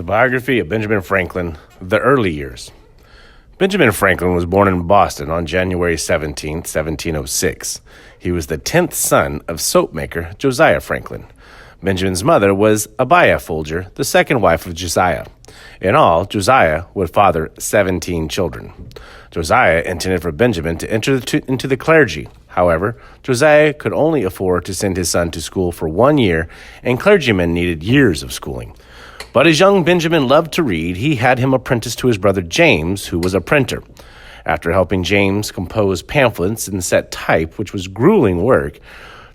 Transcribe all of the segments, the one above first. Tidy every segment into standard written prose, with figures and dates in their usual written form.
The biography of Benjamin Franklin, the early years. Benjamin Franklin was born in Boston on January 17, 1706. He was the 10th son of soap maker Josiah Franklin. Benjamin's mother was Abiah Folger, the second wife of Josiah. In all, Josiah would father 17 children. Josiah intended for Benjamin to enter into the clergy. However, Josiah could only afford to send his son to school for 1 year, and clergymen needed years of schooling. But as young Benjamin loved to read, he had him apprenticed to his brother James, who was a printer. After helping James compose pamphlets and set type, which was grueling work,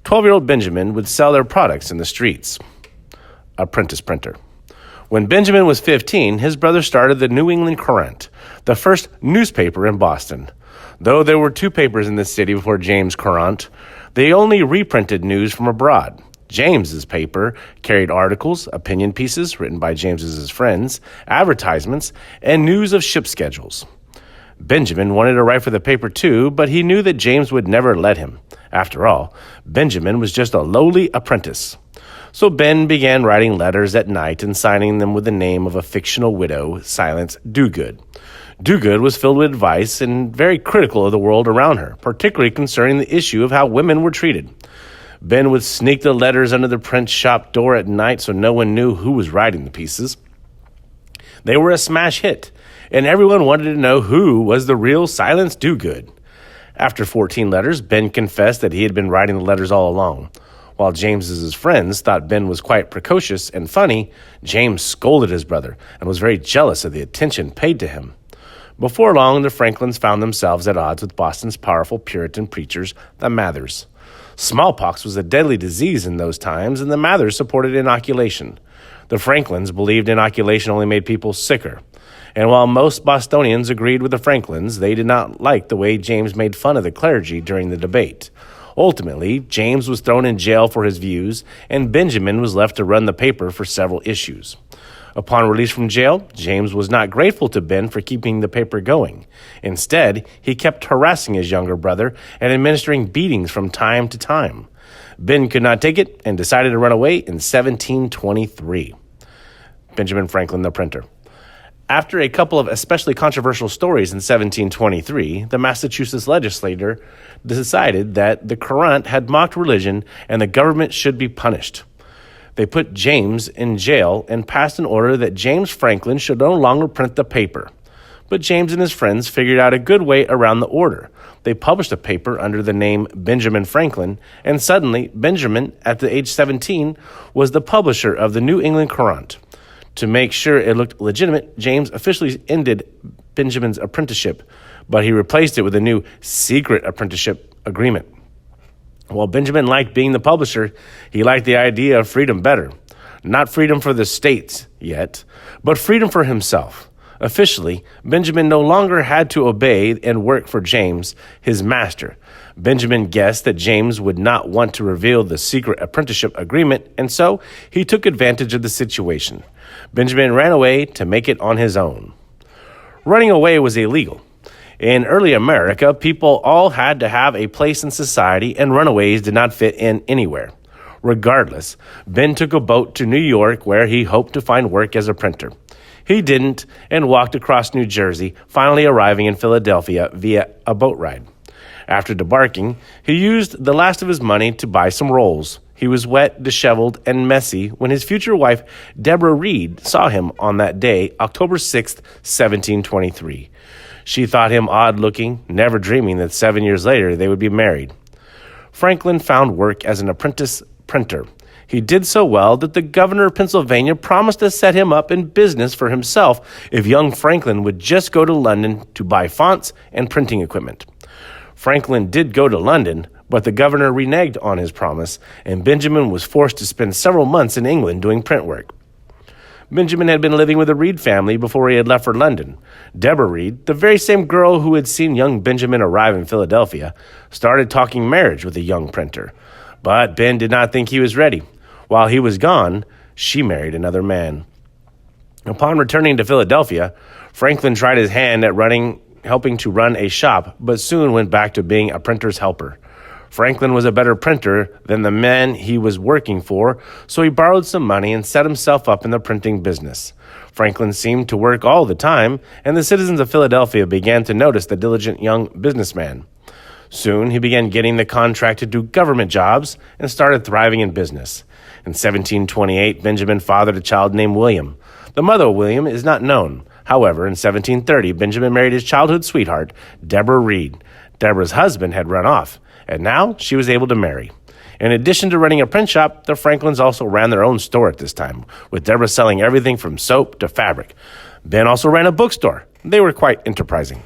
12-year-old Benjamin would sell their products in the streets. Apprentice printer. When Benjamin was 15, his brother started the New England Courant, the first newspaper in Boston. Though there were 2 papers in the city before James' Courant, they only reprinted news from abroad. James's paper carried articles, opinion pieces written by James's friends, advertisements, and news of ship schedules. Benjamin wanted to write for the paper too, but he knew that James would never let him. After all, Benjamin was just a lowly apprentice. So Ben began writing letters at night and signing them with the name of a fictional widow, Silence Dogood. Dogood was filled with advice and very critical of the world around her, particularly concerning the issue of how women were treated. Ben would sneak the letters under the print shop door at night so no one knew who was writing the pieces. They were a smash hit, and everyone wanted to know who was the real Silence Dogood. After 14 letters, Ben confessed that he had been writing the letters all along. While James's friends thought Ben was quite precocious and funny, James scolded his brother and was very jealous of the attention paid to him. Before long, the Franklins found themselves at odds with Boston's powerful Puritan preachers, the Mathers. Smallpox was a deadly disease in those times, and the Mathers supported inoculation. The Franklins believed inoculation only made people sicker. And while most Bostonians agreed with the Franklins, they did not like the way James made fun of the clergy during the debate. Ultimately, James was thrown in jail for his views, and Benjamin was left to run the paper for several issues. Upon release from jail, James was not grateful to Ben for keeping the paper going. Instead, he kept harassing his younger brother and administering beatings from time to time. Ben could not take it and decided to run away in 1723. Benjamin Franklin, the printer. After a couple of especially controversial stories in 1723, the Massachusetts legislature decided that the Courant had mocked religion and the government should be punished. They put James in jail and passed an order that James Franklin should no longer print the paper. But James and his friends figured out a good way around the order. They published a paper under the name Benjamin Franklin, and suddenly Benjamin, at the age 17, was the publisher of the New England Courant. To make sure it looked legitimate, James officially ended Benjamin's apprenticeship, but he replaced it with a new secret apprenticeship agreement. While Benjamin liked being the publisher, he liked the idea of freedom better. Not freedom for the states yet, but freedom for himself. Officially, Benjamin no longer had to obey and work for James, his master. Benjamin guessed that James would not want to reveal the secret apprenticeship agreement, and so he took advantage of the situation. Benjamin ran away to make it on his own. Running away was illegal. In early America, people all had to have a place in society, and runaways did not fit in anywhere. Regardless, Ben took a boat to New York where he hoped to find work as a printer. He didn't and walked across New Jersey, finally arriving in Philadelphia via a boat ride. After debarking, he used the last of his money to buy some rolls. He was wet, disheveled, and messy when his future wife, Deborah Reed, saw him on that day, October 6, 1723. She thought him odd-looking, never dreaming that 7 years later they would be married. Franklin found work as an apprentice printer. He did so well that the governor of Pennsylvania promised to set him up in business for himself if young Franklin would just go to London to buy fonts and printing equipment. Franklin did go to London, but the governor reneged on his promise, and Benjamin was forced to spend several months in England doing print work. Benjamin had been living with the Reed family before he had left for London. Deborah Reed, the very same girl who had seen young Benjamin arrive in Philadelphia, started talking marriage with the young printer. But Ben did not think he was ready. While he was gone, she married another man. Upon returning to Philadelphia, Franklin tried his hand at helping to run a shop, but soon went back to being a printer's helper. Franklin was a better printer than the man he was working for, so he borrowed some money and set himself up in the printing business. Franklin seemed to work all the time, and the citizens of Philadelphia began to notice the diligent young businessman. Soon, he began getting the contract to do government jobs and started thriving in business. In 1728, Benjamin fathered a child named William. The mother of William is not known. However, in 1730, Benjamin married his childhood sweetheart, Deborah Reed. Deborah's husband had run off, and now she was able to marry. In addition to running a print shop, the Franklins also ran their own store at this time, with Deborah selling everything from soap to fabric. Ben also ran a bookstore. They were quite enterprising.